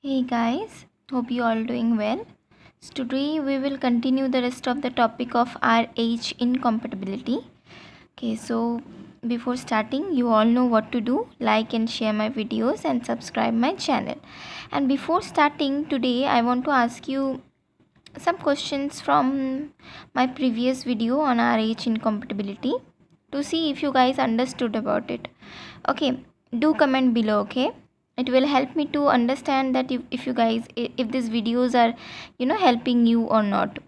Hey guys, hope you all doing well. So today we will continue the rest of the topic of RH incompatibility. Okay, so before starting, you all know what to do. Like and share my videos and subscribe my channel. And before starting today, I want to ask you some questions from my previous video on RH incompatibility to see if you guys understood about it. Okay, do comment below. Okay, it will help me to understand that if you guys if these videos are helping you or not.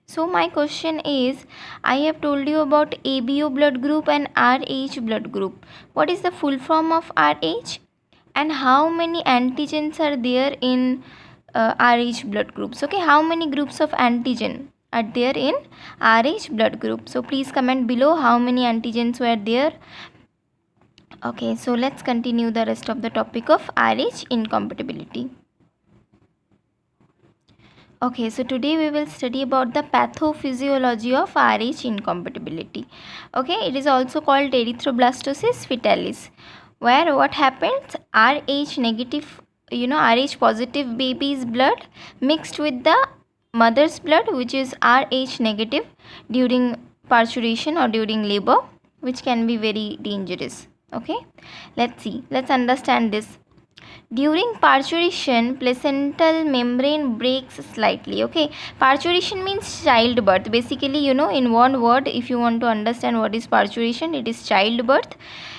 So my question is, I have told you about ABO blood group and RH blood group. What is the full form of RH and how many antigens are there in RH blood groups? Okay, how many groups of antigen are there in RH blood group? So please comment below how many antigens were there. Okay, so let's continue the rest of the topic of RH incompatibility. Okay, so today we will study about the pathophysiology of RH incompatibility. Okay, it is also called erythroblastosis fetalis, where what happens, RH negative, RH positive baby's blood mixed with the mother's blood, which is RH negative, during parturition or during labor, which can be very dangerous. Okay, let's understand this. During parturition, placental membrane breaks slightly. Okay, parturition means childbirth. Basically, in one word, if you want to understand what is parturition, it is childbirth,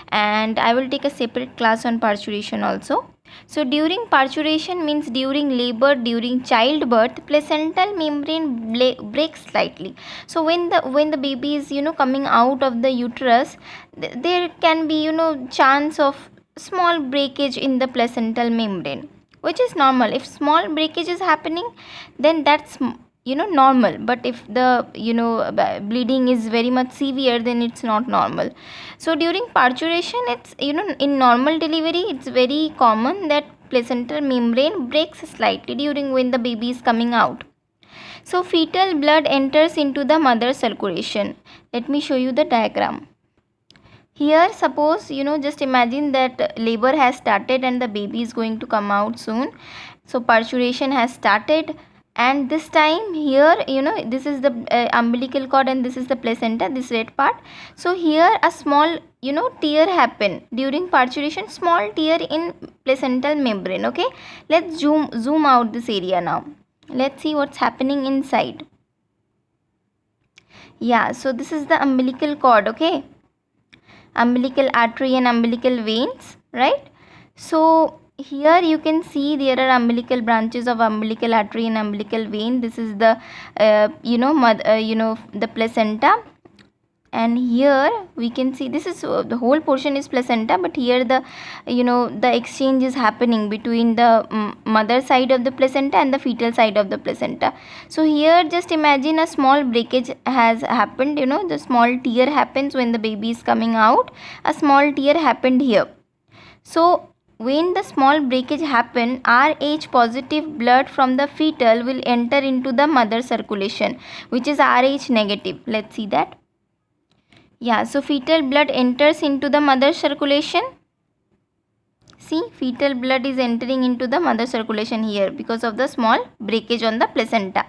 and I will take a separate class on parturition also. So during parturition means during labor, during childbirth, placental membrane breaks slightly. So when the baby is coming out of the uterus, there can be chance of small breakage in the placental membrane, which is normal. If small breakage is happening, then that's normal. But if the bleeding is very much severe, then it's not normal. So during parturition, it's in normal delivery, it's very common that placental membrane breaks slightly during when the baby is coming out. So fetal blood enters into the mother circulation. Let me show you the diagram. Here, suppose just imagine that labor has started and the baby is going to come out soon. So parturition has started, and this time here this is the umbilical cord and this is the placenta, this red part. So here a small tear happen during parturition, small tear in placental membrane. Okay, let's zoom out this area now. Let's see what's happening inside. Yeah, so this is the umbilical cord. Okay, umbilical artery and umbilical veins, right? So here you can see there are umbilical branches of umbilical artery and umbilical vein. This is the the placenta, and here we can see this is the whole portion is placenta, but here the the exchange is happening between the mother side of the placenta and the fetal side of the placenta. So here just imagine a small breakage has happened. The small tear happens when the baby is coming out. A small tear happened here. So when the small breakage happen, RH positive blood from the fetal will enter into the mother circulation, which is RH negative. Let's see that. Yeah, so fetal blood enters into the mother circulation. See, fetal blood is entering into the mother circulation here because of the small breakage on the placenta.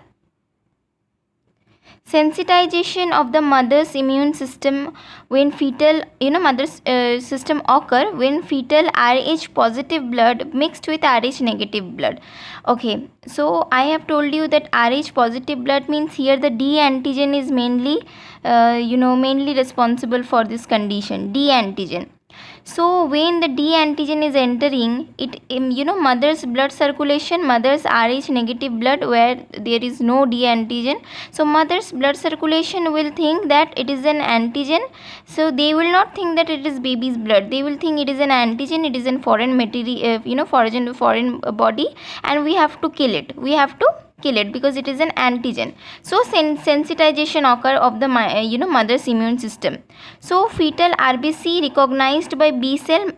Sensitization of the mother's immune system when fetal mother's system occur when fetal RH positive blood mixed with RH negative blood. Okay, so I have told you that RH positive blood means here the D antigen is mainly mainly responsible for this condition, D antigen. So when the D antigen is entering, it mother's blood circulation, mother's RH negative blood where there is no D antigen. So mother's blood circulation will think that it is an antigen. So they will not think that it is baby's blood. They will think it is an antigen. It is a foreign material, foreign body, and we have to kill it. We have to kill it because it is an antigen. So sensitization occur of the mother's immune system. So fetal RBC recognized by B cell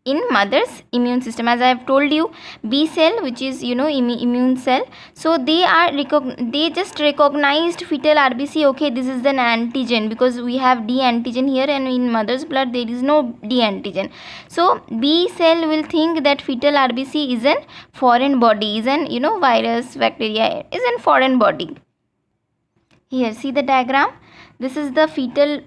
in mother's immune system. As I have told you, B cell, which is immune cell, so they just recognized fetal RBC. Okay, this is an antigen because we have D antigen here, and in mother's blood there is no D antigen. So B cell will think that fetal RBC is an foreign body, is an virus, bacteria, is an foreign body. Here, see the diagram. This is the fetal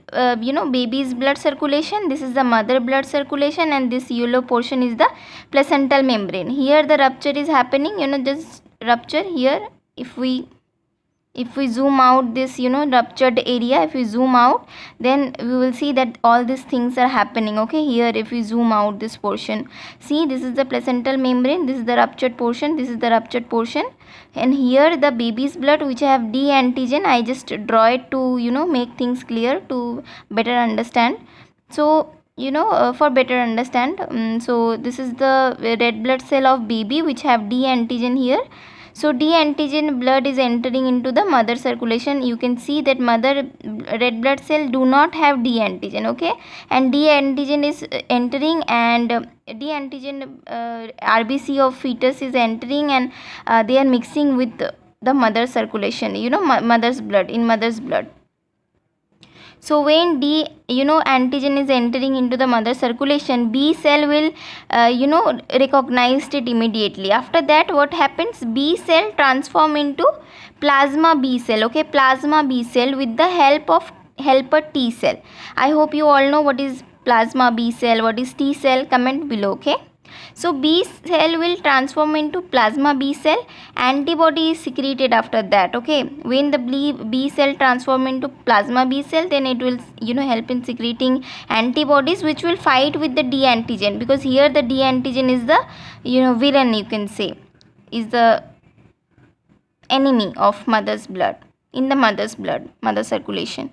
baby's blood circulation, this is the mother blood circulation, and this yellow portion is the placental membrane. Here the rupture is happening, this rupture here. If we zoom out this ruptured area, if we zoom out, then we will see that all these things are happening. Okay, here if we zoom out this portion, see, this is the placental membrane, this is the ruptured portion, this is the ruptured portion, and here the baby's blood which have D antigen. I just draw it to make things clear to better understand. So for better understand, so this is the red blood cell of baby which have D antigen here. So D antigen blood is entering into the mother circulation. You can see that mother red blood cell do not have D antigen. Okay, and D antigen is entering, and D antigen RBC of fetus is entering, and they are mixing with the mother circulation, mother's blood, in mother's blood. So when D antigen is entering into the mother circulation, B cell will recognize it immediately. After that, what happens? B cell transform into plasma B cell. Okay, plasma B cell with the help of helper T cell. I hope you all know what is plasma B cell, what is T cell. Comment below. Okay, so B cell will transform into plasma B cell. Antibody is secreted after that. Okay, when the B cell transform into plasma B cell, then it will help in secreting antibodies which will fight with the D antigen, because here the D antigen is the villain, you can say, is the enemy of mother's blood, in the mother's blood, mother circulation.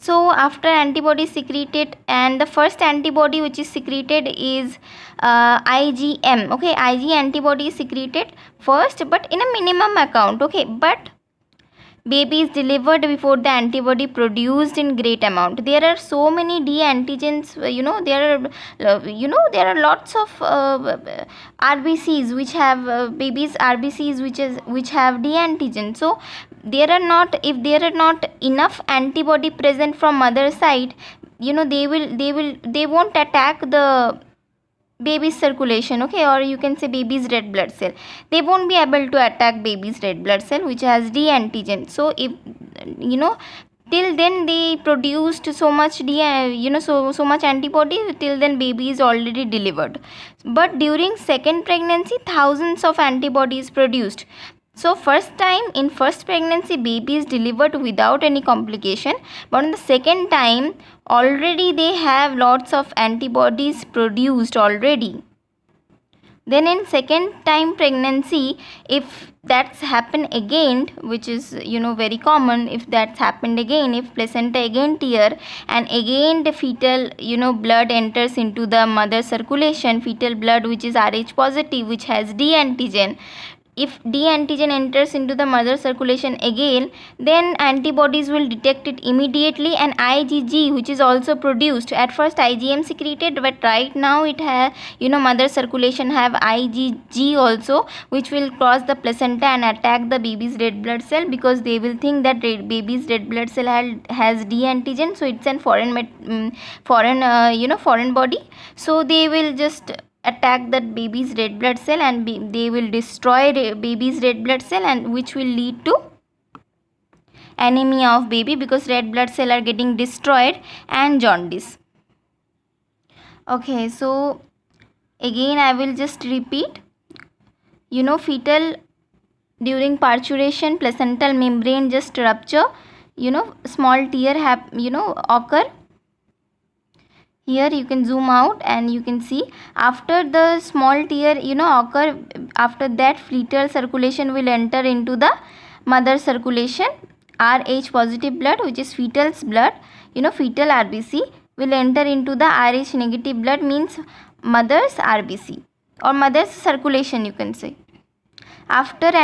So after antibody is secreted, and the first antibody which is secreted is IgM. Okay, Ig antibody is secreted first, but in a minimum amount. Okay, but baby is delivered before the antibody produced in great amount. There are so many D antigens, there are lots of RBCs which have babies RBCs which have D antigen. So if there are not enough antibody present from mother side, they won't attack the baby's circulation. Okay, or you can say baby's red blood cell. They won't be able to attack baby's red blood cell which has D antigen. So if till then they produced so much so much antibody, till then baby is already delivered. But during second pregnancy, thousands of antibodies produced. So first pregnancy, baby is delivered without any complication, but on the second time already they have lots of antibodies produced already. Then in second time pregnancy, if that's happened again, which is very common, if that's happened again, if placenta again tear, and again the fetal blood enters into the mother circulation, fetal blood which is Rh positive, which has D antigen. If D antigen enters into the mother circulation again, then antibodies will detect it immediately, and IgG, which is also produced. At first IgM secreted, but right now it has mother circulation have IgG also, which will cross the placenta and attack the baby's red blood cell, because they will think that baby's red blood cell has D antigen, so it's an foreign body. So they will just attack that baby's red blood cell, and they will destroy baby's red blood cell, and which will lead to anemia of baby, because red blood cell are getting destroyed, and jaundice. Okay, so again I will just repeat. Fetal during parturition, placental membrane just rupture, small tear occur. Here you can zoom out and you can see, after the small tear occur, after that fetal circulation will enter into the mother circulation. Rh positive blood, which is fetal's blood, fetal RBC will enter into the Rh negative blood, means mother's RBC or mother's circulation, you can say. after D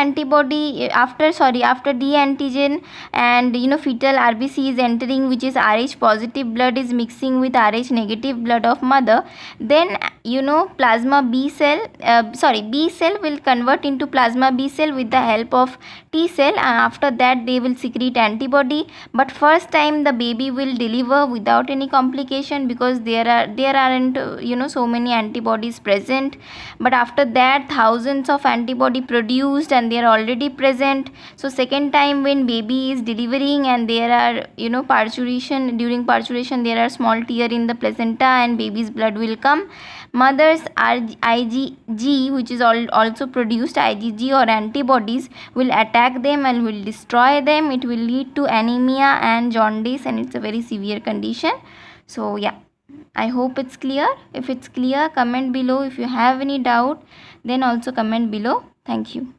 antigen and fetal RBC is entering, which is Rh positive blood is mixing with Rh negative blood of mother, then plasma B cell B cell will convert into plasma B cell with the help of T cell, and after that they will secrete antibody. But first time the baby will deliver without any complication, because there aren't so many antibodies present. But after that thousands of antibody produced and they are already present. So second time when baby is delivering and there are parturition, during parturition there are small tear in the placenta and baby's blood will come. Mother's IgG, which is also produced IgG or antibodies, will attack them and will destroy them. It will lead to anemia and jaundice, and it's a very severe condition. So yeah, I hope it's clear. If it's clear, comment below. If you have any doubt, then also comment below. Thank you.